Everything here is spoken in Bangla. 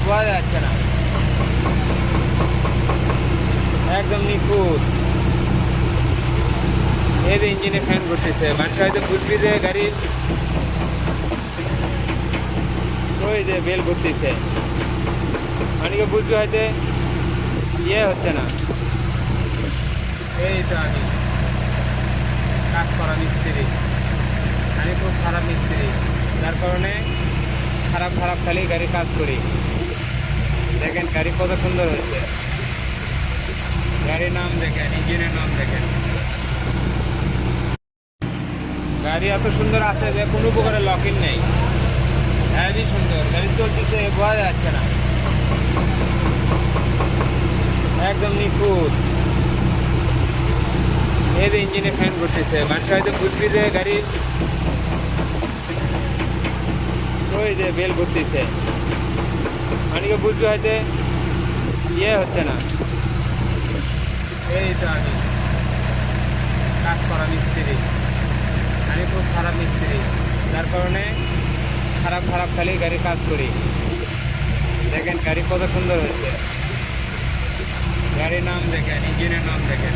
বোঝা যাচ্ছে না, একদম নিখুঁত। এই যে ইঞ্জিনে ফ্যান ঘুরতেছে, মানুষ হয়তো বুঝবি যে গাড়ির ওই যে বেল ঘুরতেছে, অনেকে বুঝবি হয়তো ইয়ে হচ্ছে না। এই তো আমি কাজ করা মিস্ত্রি, আমি খুব খারাপ মিস্ত্রি, যার কারণে খারাপ খারাপ খালি গাড়ি কাজ করি। দেখেন গাড়ি কত সুন্দর হচ্ছে, গাড়ির নাম দেখেন, ইঞ্জিনের নাম দেখেন। গাড়ি এত সুন্দর আছে যে কোনো প্রকারের লকিং নেই, হেভি সুন্দর গাড়ি চলতেছে, বোঝা যাচ্ছে না, একদম নিখুঁত। এই যে ইঞ্জিনে ফ্যান ঘুরতেছে, মানুষ হয়তো বুঝবি যে গাড়ির ওই যে বেল ঘুরতেছে, অনেকে বুঝবি হয়তো ইয়ে হচ্ছে না। এই তো আমি কাজ করা মিস্ত্রি, আমি খুব খারাপ মিস্ত্রি, যার কারণে খারাপ খারাপ খালি গাড়ি কাজ করি। দেখেন গাড়ি কত সুন্দর হচ্ছে, গাড়ির নাম দেখেন, ইঞ্জিনের নাম দেখেন।